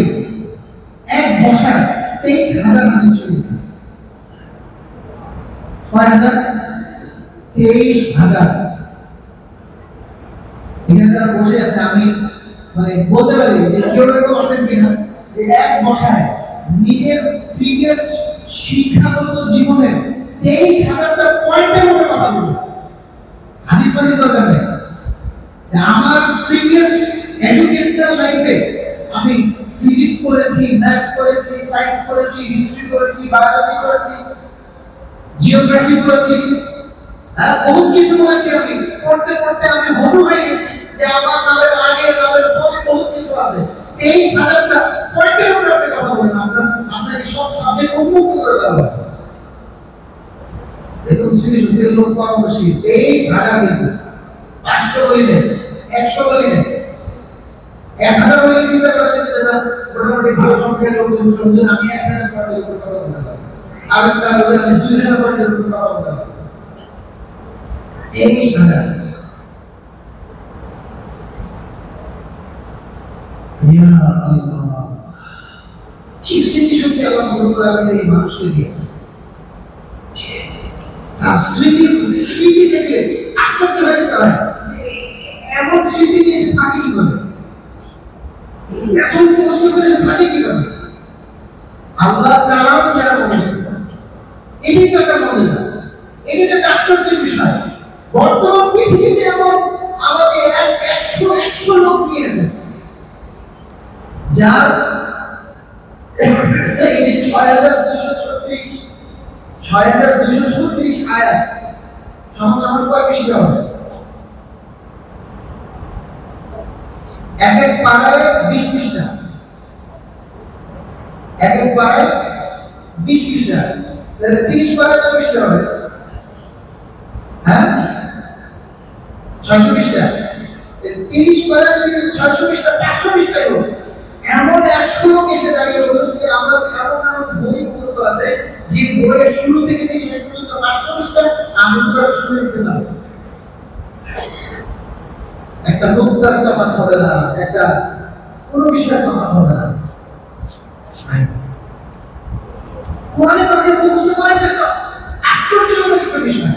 Speaker 1: এক বসায় 23,000 হাদিস শুনেছি। কয় হাজার? 23,000। এখানে যারা বসে আছে, আমি মানে বলতে পারি যে কেউ এরকম আছেন কিনা যে এক বসায় নিজের প্রিভিয়াস শিক্ষাগত জীবনের 23,000টা পয়েন্টের উপরে কথা বলবে। হাদিস মাদিস দরকার নেই, যে আমার প্রিভিয়াস এডুকেশনাল লাইফে আমি ফিজিক্স পড়েছি, ম্যাথস পড়েছি, সায়েন্স পড়েছি, হিস্ট্রি পড়েছি, বায়োলজি পড়েছি, জিওগ্রাফি পড়েছি, বহুত কিছু পড়েছি। আমি পড়তে পড়তে আমি হনু হয়ে গেছি যে আমার নামের আগে নামের পরে বহুত কিছু আছে। 23,000টা পয়েন্টের উপরে আপনি কথা বলেন, আপনাকে সব সাবজেক্ট উন্মুক্ত করে দেওয়া হবে। এরকম শ্রীযুক্তের লোক পাওয়া মুশকিল। 23,000 কিন্তু 500 বলি নেই, 100 বলি নেই, 1000 হলে চিন্তা করা যেতে না, মোটামুটি ভালো সংখ্যার লোকজন আমি 1000 পয়েন্টের উপর কথা বলতে পারি, আর একটা লোকের আমি 2000 পয়েন্টের উপর কথা বলতে পারি। 23,000। ইয়া আল্লাহ, কি স্মৃতিশক্তি আল্লাহ রব্বুল আলামিন এই মানুষকে দিয়েছে। আর স্মৃতি দেখলে আশ্চর্য হয়ে যেতে হয়, এমন স্মৃতি নিয়ে সে থাকে কি করে, এত কষ্ট করে সে থাকে কি করে। আল্লাহর কালাম যারা মনে, এটাই তো একটা মজা, এটাই তো একটা আশ্চর্যের বিষয়। বর্তমান পৃথিবীতে এমন আমাদের 100 লোক নিয়েছে যার এই যে 6236 আয়াত সমান কয় পৃষ্ঠা হবে? এক এক পারায় 20 পৃষ্ঠা, এক এক পারায় 20 পৃষ্ঠা, তাহলে 30 পারায় কয় পৃষ্ঠা হবে? হ্যাঁ, 600 পৃষ্ঠা। 30 পারায় যদি 600 পৃষ্ঠা 500 পৃষ্ঠা হলো, এমন 100 লোক এসে দাঁড়িয়ে বলল যে আমরা এমন বই মুখস্থ আছে যে বইয়ের শুরু থেকে শেষ পর্যন্ত 500 পৃষ্ঠা আমি পুরো শুনে দিতে পারবো। একটা নুক্তার তফাৎ হবে না, একটা কোন বিষয়ের তফাৎ হবে না। কোরআনে পাকের মুখস্থ করা একটা আশ্চর্যজনক একটা বিষয়।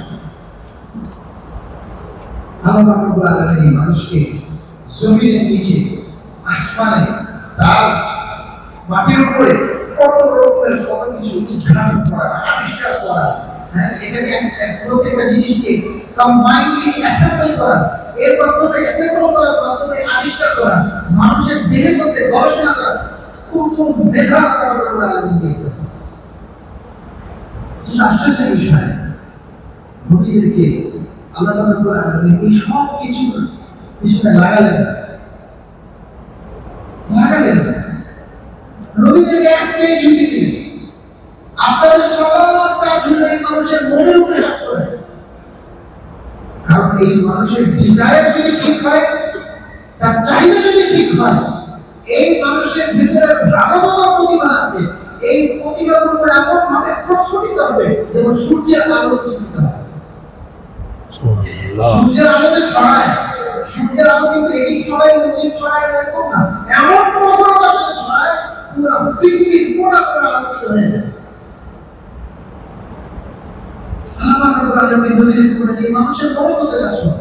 Speaker 1: আল্লাহ রব্বুল আলামিন এই মানুষকে জমিনের নিচে, আসমানে, তার মাটির উপরে কত রকমের কত কিছু উদ্ঘাটন করা, আবিষ্কার করা, হ্যাঁ, এটাকে প্রত্যেকটা জিনিসকে কম্বাইনলি অ্যাসেম্বল করা, এর মাধ্যমে অ্যাসেম্বল করার মাধ্যমে আবিষ্কার করা, মানুষের দেহের মধ্যে গবেষণা করা, কত মেধা আল্লাহ রব্বুল আলামিন দিয়েছেন। আশ্চর্যের বিষয়, নবীদেরকে আল্লাহ রব্বুল আলামিন এই সব কিছু পিছনে লাগালেন না। নবীদেরকে একটাই ডিউটি দিলেন, আপনাদের সবার কাজ হলো এই মানুষের মনের উপরে কাজ করে। কারণ এই মানুষের ডিজায়ার যদি ঠিক হয়, তার চাহিদা যদি ঠিক হয়, এই মানুষের ভিতরে প্রাণবন্ত প্রতিভা আছে, এই প্রতিভাগুলো এমন ভাবে প্রস্ফুটিত হবে যেমন সূর্যের আলো প্রস্ফুটিত হয়। সূর্যের আলো যে ছড়ায়, সূর্যের আলো কিন্তু এদিক ছড়ায় ওদিক ছড়ায় এরকম না, এমন প্রবণতার সাথে ছড়ায় পুরো পৃথিবীর পুরো আলোকিত হয়ে যায়। আল্লাহ রাব্বুল আলামিন নবীদের করে এই মানুষের মনের মধ্যে কাজ করে।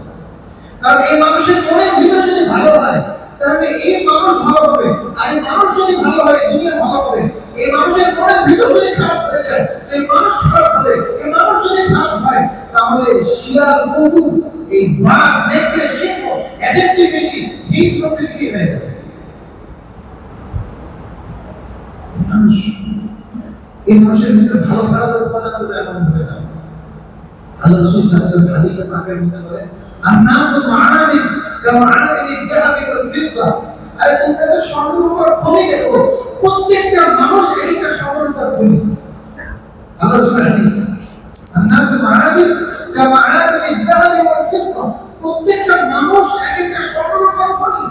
Speaker 1: কারণ এই মানুষের মনের ভিতরে যদি ভালো হয়, তাহলে এই মানুষ ভালো হবে, আর এই মানুষ যদি ভালো হয় দুনিয়া ভালো হবে। এই মানুষের মনের ভিতর যদি খারাপ হয়ে যায়, এই মানুষ খারাপ হবে। এই মানুষ যদি খারাপ হয়, তাহলে শিয়াল, কুকুর, এই বাঘ, নেকড়ে, সিংহ এদের চেয়ে বেশি হিংস্র পৃথিবী হয়ে যাবে। এই মানুষের ভিতরে ভালো খারাপ উপাদানগুলো এমন হয়ে যাবে। আল্লাহ রাসূল সাল্লাল্লাহু আলাইহি ওয়াসাল্লাম হাদিসে পাকের মধ্যে বলেন, আন-নাসু মা'আদিন কামা আ'আদিন যাহাবি ওয়াল ফিদ্দা। আরে তোমরা তো স্বর্ণের উপর খনি দেখো, প্রত্যেকটা মানুষ একটা স্বর্ণের উপর খনি। আল্লাহ রাসূল হাদিস, আন-নাসু মা'আদিন কামা আ'আদিন যাহাবি ওয়াল ফিদ্দা। প্রত্যেকটা মানুষ একটা স্বর্ণের উপর খনি।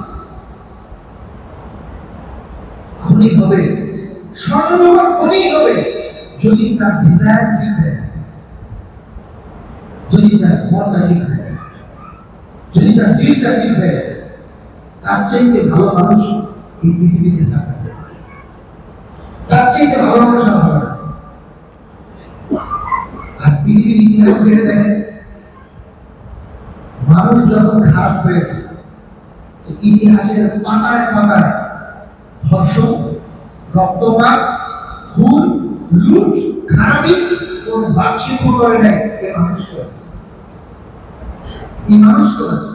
Speaker 1: খনি হবে, স্বর্ণের উপর খনি হবে যদি তার ডিজায়ার ঠিক হয়, যদি তার মনটা ঠিক হয়, যদি তার দিলটা ঠিক হয়। তার চাইতে ভালো মানুষ এই পৃথিবীতে থাকবে, তার চাইতে ভালো মানুষ আর হবে না। আর পৃথিবীর ইতিহাস ঘেটে দেখেন, মানুষ যখন খারাপ হয়েছে, ইতিহাসের পাতায় পাতায় ধর্ষণ, রক্তপাত, খুন, লুট, খারাপি কোন বার্ষিক করে নেয় এই মানুষ করেছে, এই মানুষ করেছে।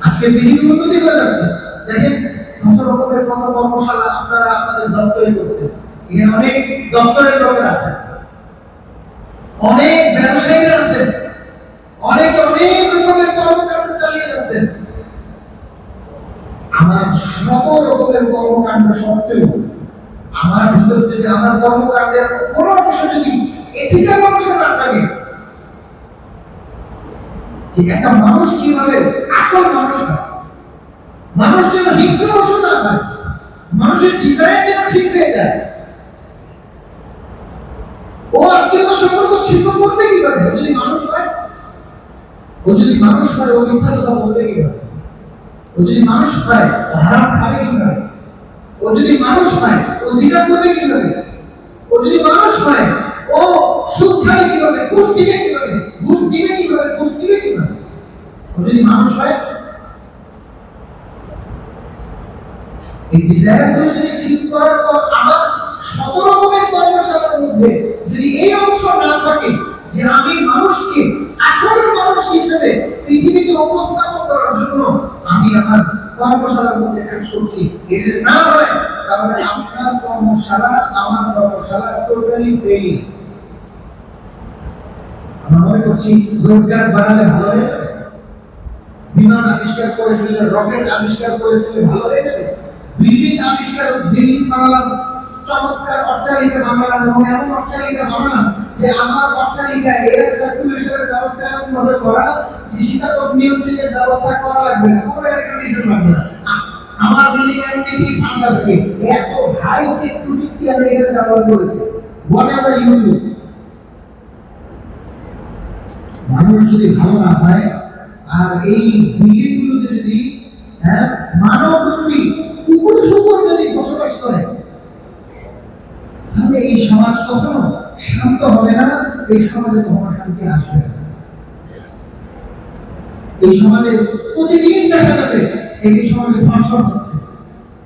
Speaker 1: আজকে পৃথিবী উন্নতি করে যাচ্ছে, দেখেন কত রকমের কত কর্মশালা আপনারা আপনাদের দপ্তরে করছেন। এখানে অনেক দপ্তরের লোকের আছে, অনেক ব্যবসায়ীরা আছেন, অনেক রকমের কর্মকাণ্ড চালিয়ে যাচ্ছেন। আমার শত রকমের কর্মকাণ্ড সত্ত্বেও আমার ভিতর যদি আমার কর্মকাণ্ডের কোনো অংশ যদি এথিক্যাল অংশ না থাকে, যে একটা মানুষ কিভাবে আসল মানুষ হয়, মানুষ যেন হিংসা বশত না হয়, মানুষের ডিজাইন যেন ঠিক হয়ে যায়। ও আত্মীয়তা সম্পর্ক ছিন্ন করবে কিভাবে? ও যদি মানুষ হয়, ও যদি মানুষ হয় ও মিথ্যা কথা বলবে কিভাবে? ও যদি মানুষ হয় ও হারাম খাবে কিভাবে? ও যদি মানুষ হয় ও জিনা করবে কিভাবে? ও যদি মানুষ হয় ও সুদ খাবে কিভাবে? ঘুষ দিবে কিভাবে? ঘুষ দিবে কিভাবে? ঘুষ দিবে কিভাবে? ও যদি মানুষ হয়, এই ডিজায়ারগুলো যদি ঠিক করার পর আবার ১৭ রকমের কর্মশালার মধ্যে যদি এই অংশ না থাকে যে আমি মানুষকে আসল মানুষ হিসেবে পৃথিবীতে উপস্থাপন করার জন্য আমি আমার কর্মশালার মধ্যে কাজ করছি, এটা না হয় তাহলে আপনার কর্মশালা আমার কর্মশালা টোটালি ফেল। আমরা মনে করছি রোডঘাট বানালে ভালো হয়ে যাবে, বিমান আবিষ্কার করে ফেললে, রকেট আবিষ্কার করে ফেললে ভালো হয়ে যাবে, বিল্ডিং আবিষ্কার, বিল্ডিং বানালাম, চমৎকার অট্টালিকা বানালাম, এবং এমন অট্টালিকা বানালাম যে আমার অট্টালিকা এয়ার সার্কুলেশনের ব্যবস্থা এমন ভাবে করা যে শীতাতপ নিয়ন্ত্রণের ব্যবস্থা করা লাগবে না, কোনো এয়ার কন্ডিশন লাগবে না, আমার বিল্ডিং এমনিতেই ঠান্ডা থাকে। এত হাই টেক প্রযুক্তি আমি এখানে ব্যবহার করেছি। হোয়াট এভার ইউ ডু, মানুষ যদি ভালো না হয় আর এই বিল্ডিংগুলোতে যদি মানবরূপী কুকুর শুকুর যদি বসবাস করে, তাহলে এই সমাজ কখনো শান্ত হবে না, এই সমাজে কখনো শান্তি আসবে না। এই সমাজে প্রতিদিন দেখা যাবে এই সমাজে ধর্ষণ হচ্ছে,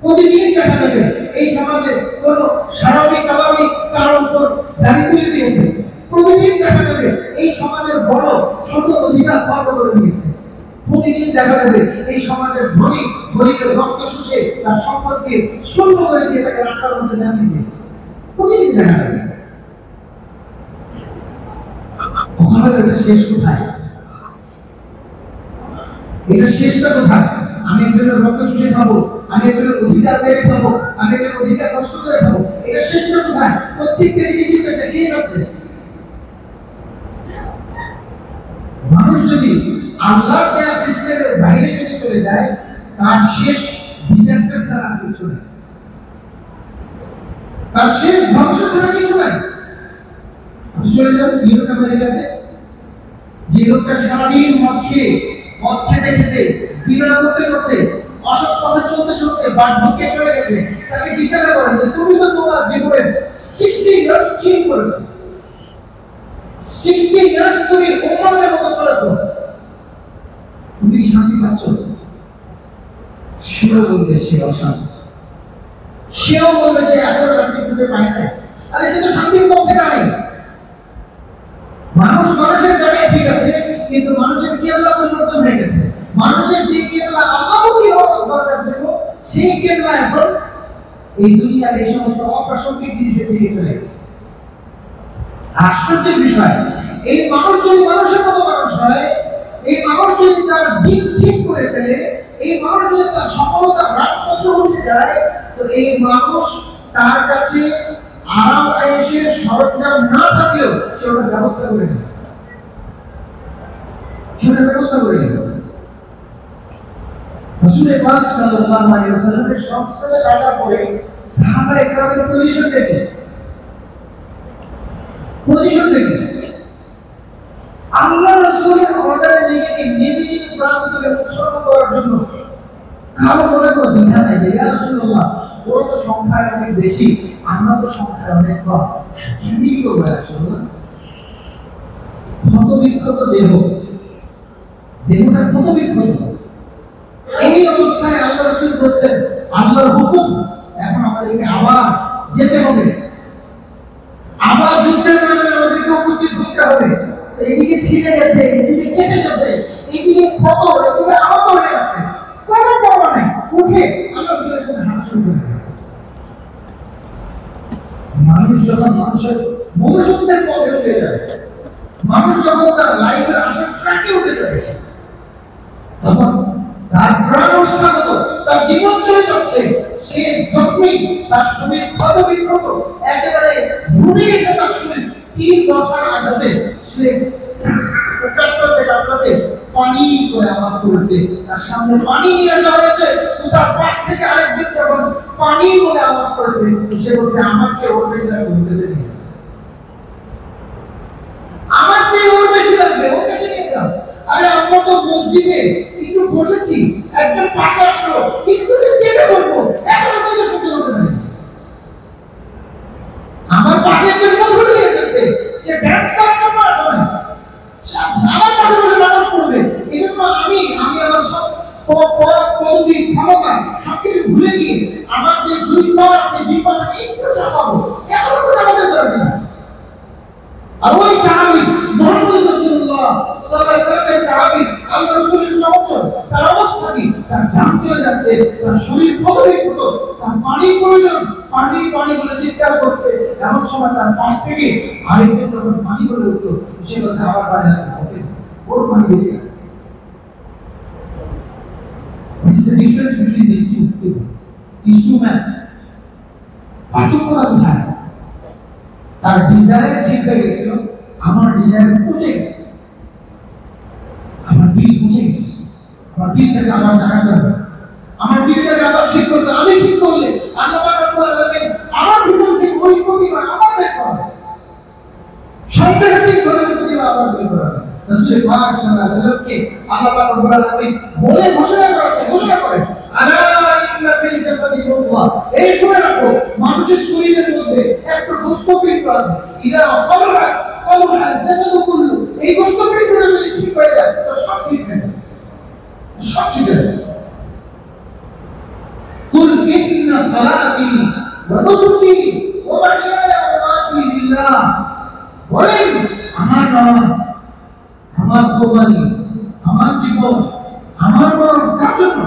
Speaker 1: প্রতিদিন দেখা যাবে এই সমাজে কোন স্বাভাবিক স্বাভাবিক কারোর উপর দাবি তুলে দিয়েছে, প্রতিদিন দেখা যাবে এই সমাজের বড় ছোট অধিকার খর্ব করে নিয়েছে, প্রতিদিন দেখা যাবে এই সমাজের ধনী গরিবের রক্ত শুষে তার সম্পদকে শূন্য করে দিয়ে তাকে রাস্তার মধ্যে নামিয়ে দিয়েছে, প্রতিদিন দেখা যাবে। তাহলে এটা শেষ কোথায়? এটা শেষটা কোথায়? আমি একজনের রক্ত শুষে খাবো, আমি একজনের অধিকার পেয়ে খাবো, আমি একজনের অধিকার কষ্ট করে খাবো, এটা শেষটা কোথায়? প্রত্যেকটা জিনিসই তো একটা শেষ আছে। মানুষ যদি আল্লাহর দেয়া সিস্টেমের বাইরে যদি চলে যায়, তার শেষ ডিজাস্টার ছাড়া কিছু নেই, তার শেষ ধ্বংস ছাড়া কিছু নাই। আপনি চলে যান ইউরোপ আমেরিকাতে, যে লোকটা সারাদিন মদ খেতে খেতে জিনা করতে করতে অসৎ পথে চলতে চলতে বাট ঢুকে চলে গেছে, তাকে জিজ্ঞাসা করেন যে তুমি তো তোমার জীবনে 60 ইয়ার্স চিল করেছো, 60 ইয়ার্স তুমি উম্মতের মতো চলেছো, তুমি কি শান্তি পাচ্ছ? সেও বলবে সে অশান্তি, সেও বলবে সে এত শান্তি খুঁজে পায় না। আরে সে তো শান্তির পথে নাই। মানুষ মানুষের জায়গায় ঠিক আছে, কিন্তু মানুষের কেবলা পরিবর্তন হয়ে গেছে। মানুষের যে কেবলা আল্লাহমুখী হওয়ার দরকার ছিল, সেই কেবলা এখন এই দুনিয়ার এই সমস্ত অপ্রাসঙ্গিক জিনিসের দিকে চলে গেছে। আশ্চর্যের বিষয়, এই মানুষ যদি মানুষের মতো মানুষ হয়, এই মানুষ যদি তার দিক ঠিক করে ফেলে, এই মানুষ যদি তার সফলতার রাজপথে উঠে যায়, তো এই মানুষ তার কাছে আরাম আয়েশের সরঞ্জাম না থাকলেও সে ওটার ব্যবস্থা করে নেবে, সেটার ব্যবস্থা করে নেবে। রাসূল পাক সাল্লাল্লাহু আলাইহি ওয়াসাল্লামের সংস্পর্শে আসার পরে সাহাবায়ে কেরামের পজিশন দেখে আল্লাহ রাসূলের অর্ডারে নিজেকে নিবেদিত প্রাণ করে উৎসর্গ করার জন্য কারো মনে কোনো দ্বিধা নেই যে ইয়া রাসূলুল্লাহ, ওর তো সংখ্যায় অনেক বেশি, আমরা তো সংখ্যায় অনেক কম, কি করবো রাসূলুল্লাহ? ক্ষত বিক্ষত দেহটা ক্ষত বিক্ষত, এই অবস্থায় আল্লাহ রাসূল বলছেন আল্লাহর হুকুম, এখন আমাদেরকে আবার যেতে হবে, আবার যুদ্ধের ময়দানে আমাদেরকে উপস্থিত হতে হবে। এইদিকে ছিঁড়ে গেছে, এইদিকে কেটে গেছে, এইদিকে ক্ষত, এইদিকে আহত হয়ে গেছে, কোনো পরোয়া নেই, উঠে আল্লাহ রাসূলের সাথে হাঁটা শুরু করে দিয়েছে। মানুষ যখন মানুষের মনুষ্যত্বের পথে উঠে যায়, মানুষ যখন তার লাইফের আসল ট্র্যাকে উঠে যায়, তখন তার প্রাণ উৎসাহত, তার জীবন চলে যাচ্ছে, সে জখমি, তার শরীর ক্ষত বিক্ষত, একেবারে ভুলে গেছে তার শরীর, 3 বছর আঘাতে সে কাটতে পানি করে আওয়াজ করেছে, তার সামনে পানি নিয়ে আসা হয়েছে, তো তার পাশ থেকে আরেকজন যখন পানি বলে আওয়াজ করেছে, সে বলছে আমার চেয়ে ওর বেশি লাগবে, বলতেছে আমার চেয়ে ওর বেশি লাগবে, ওকে সে নিয়ে যাও। আরে আমরা তো মসজিদে একটু বসেছি, একজন পাশে আসলো, একটু চেপে বসবো, এখন কিন্তু সহ্য করতে পারি। আমার পাশে একজন মুসল্লি এসেছে, সে ডান্স করার জন্য আসে না, আমার পাশে বসে নামাজ পড়বে। এই জন্য আমি আমার সব পদবি ক্ষমতা সবকিছু ভুলে গিয়ে আমার যে দুই পা আছে, দুই পাটা একটু চাপাবো, এতটুকু চাপাতে পারছি না। আর ওই সাহাবী মুহাম্মদ রাসূলুল্লাহ সাল্লাল্লাহু আলাইহি ওয়াসাল্লাম সাহাবী, আল্লাহর রাসূলের সহচর, তার অবস্থা কি? তার জান চলে যাচ্ছে, তার শরীর ক্ষতবিক্ষত, তার পানি প্রয়োজন, পানি পানি বলে চিৎকার করছে। এমন সময় তার পাশ থেকে আরেকজন যখন পানি বলে উঠলো, সে বলছে আমার পানি লাগবে, ওকে ওর পানি বেশি লাগবে। What is the difference between these two people? These two men? পার্থক্যটা কোথায়? তার ডিজায়ার ঠিক হয়ে গেছিল, আমার ডিজায়ার পচে গেছে, আমার দিল পচে গেছে, আমার দিলটাকে আবার জানাতে হবে, আমার দিলটাকে আবার ঠিক করতে, আমি ঠিক করলে আল্লাহ পাক রব্বুল আলামিন আমার ভিতর থেকে ওই প্রতিভা আবার বের করবে, সন্দেহাতীত ভাবে প্রতিভা আবার বের করবে। রাসূল পাক সাল্লাল্লাহু আলাইহি ওয়াসাল্লামকে আল্লাহ পাক রব্বুল আলামিন বলে ঘোষণা করেন, আলা ইন্না ফিল জাসাদি মুদগা, এই শুনে রাখো, মানুষের শরীরের মধ্যে একটা গোশতপিণ্ড আছে, ইদা সালাহা সালাহা জাসাদু কুল্লু, এই গোশতপিণ্ডটা যদি ঠিক হয়ে যায় তো সব ঠিক হয়ে যাবে, সব ঠিক হয়ে যাবে। কুল ইন্না সালাতি ওয়া নুসুকি ওয়া মাহইয়ায়া ওয়া মামাতি লিল্লাহ, বলেন আমার নামাজ, আমার কোরবানি, আমার জীবন, আমার মরণ কার জন্য?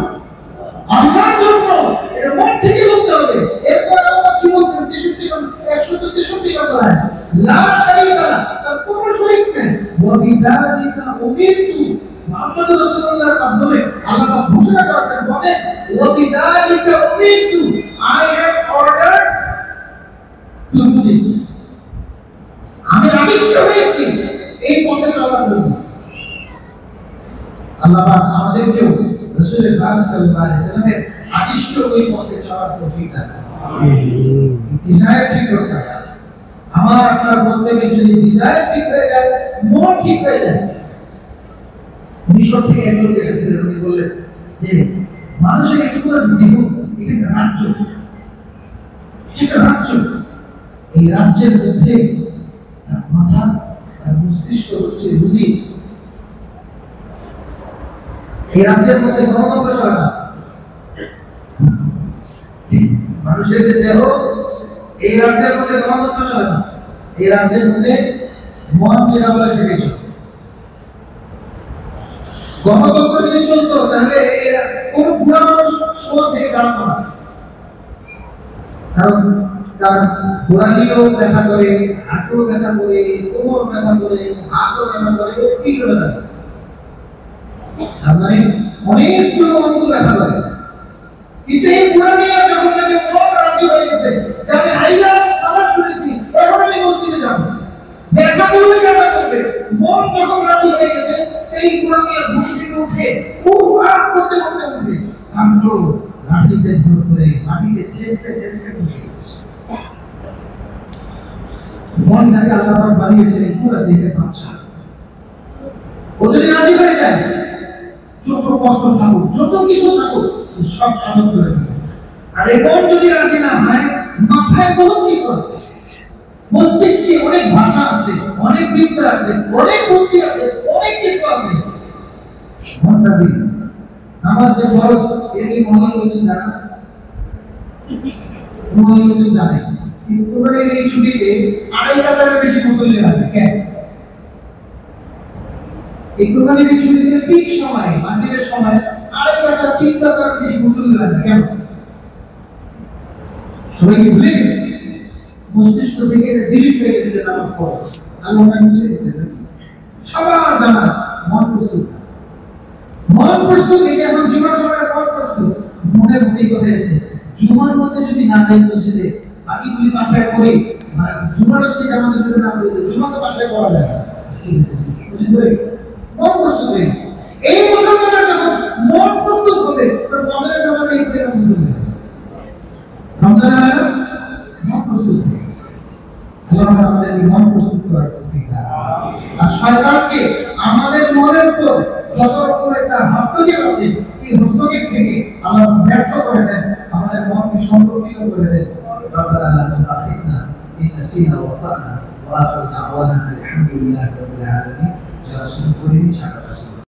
Speaker 1: আল্লাহর জন্য। এটা মন থেকে বলতে হবে। এরপর আল্লাহ কি বলছেন? 163 নম্বর আয়াত, লা শারীকা লা, তার কোনো শরীক নেই, ওয়া বিযালিকা উমিরতু, মুহাম্মদ রাসূলুল্লাহর মাধ্যমে আল্লাহ ঘোষণা করেছেন, বলেন ওয়া বিযালিকা উমিরতু, I have ordered to do this, আমি আদিষ্ট হয়েছি এই পথে চলার জন্য। আল্লাহ পাক আমাদেরকেও রাসূল পাক সাল্লাল্লাহু আলাইহি ওয়াসাল্লামের আদিষ্ট ওই পথে চলার তৌফিক দান করুন। ডিজায়ার ঠিক করতে হবে। আমার আপনার প্রত্যেকের যদি ডিজায়ার ঠিক হয়ে যায়, মন ঠিক হয়ে যায়। মিশর থেকে এক লোক এসেছিলেন, উনি বললেন যে মানুষের একটু করে জীবন, এটা একটা রাজ্য, সেটা রাজ্য, এই রাজ্যের মধ্যে তার মাথা, তার মস্তিষ্ক হচ্ছে বুঝি, এই রাজ্যের মধ্যে গণতন্ত্র চলে না, মানুষের যে দেহ, এই রাজ্যের মধ্যে গণতন্ত্র চলে না, এই রাজ্যের মধ্যে মন যেটা বলে সেটাই চলে। গণতন্ত্র যদি চলতো তাহলে কোন বুড়া মানুষ শোয়া থেকে দাঁড়াতো না, কারণ তার গোড়ালিও ব্যথা করে, হাঁটুও ব্যথা করে, কোমর ব্যথা করে, হাতও ব্যথা করে, পিঠও ব্যথা করে, তার মানে অনেকগুলো অঙ্গ ব্যথা করে। কিন্তু এই গোড়ালিয়া যখন নাকি মন রাজি হয়ে গেছে যে আমি হাইলা সালাত শুনেছি, এখন আমি মসজিদে যাব, ব্যথা করলে ব্যথা করবে, মন যখন রাজি হয়ে গেছে এই গোড়ালিয়া ঘুম থেকে উঠে খুব আরাম করতে করতে উঠবে, কামড় লাঠিতে ধরে করে মাটিতে ছেঁচড়ে ছেঁচড়ে বসে গেছে। মনটাকে আল্লাহ পাক বানিয়েছেন পুরো দেখে বাচ্চা, ও যদি রাজি হয়ে যায়, যত কষ্ট থাকুক, যত কিছু থাকুক, সব সহজ করে দেবে। আর এই মন যদি রাজি না হয়, মাথায় বহুত কিছু আছে, মস্তিষ্কে অনেক ভাষা আছে, অনেক বিদ্যা আছে, অনেক বুদ্ধি আছে, অনেক কিছু আছে, মন রাজি। নামাজ যে ফরজ, এটা কি মহল্লার লোকজন জানে না? মহল্লার লোকজন জানে, কিন্তু কোরবানির এই ছুটিতে 2.5 কাতারের বেশি মুসল্লি আসে কেন? এই কোরবানির এই ছুটিতে পিক সময়, মাগরিবের সময় 2.5 কাতার 3 কাতার বেশি মুসল্লি আসে কেন? সবাই কি ভুলে গেছে? মস্তিষ্ক থেকে এটা ডিলিট হয়ে গেছে যে নামাজ ফরজ, আল্লাহ মুছে দিয়েছে। সবার জানা মন প্রস্তুত, মন প্রস্তুত, এই এখন জুমার সময় মন প্রস্তুত, মনের মধ্যে কথা এসেছে, জুমার মধ্যে যদি না যাই মসজিদে, বাকিগুলি বাসায় করি, জুমাটা যদি জামাতের সাথে না করি, জুমা তো বাসায় করা যায় না, বুঝতে পেরেছি? মন প্রস্তুত হয়ে গেছে। এই আল্লাহ আমাদের ঈমান প্রস্তুত করার তৌফিক দান আর শয়তানকে আমাদের মনের উপর যত রকমের তার হস্তক্ষেপ আছে এই হস্তক্ষেপ থেকে আল্লাহ ব্যর্থ করে দেন আমাদের মনকে সংরক্ষিত করে দেন রব্বানা লা তুআখিযনা ইন নাসিনা ওয়া আখতানা ওয়া আখিরু দাওয়ানা আলহামদুলিল্লাহি রাব্বিল আলামিন। যারা শুরু করেনি সারা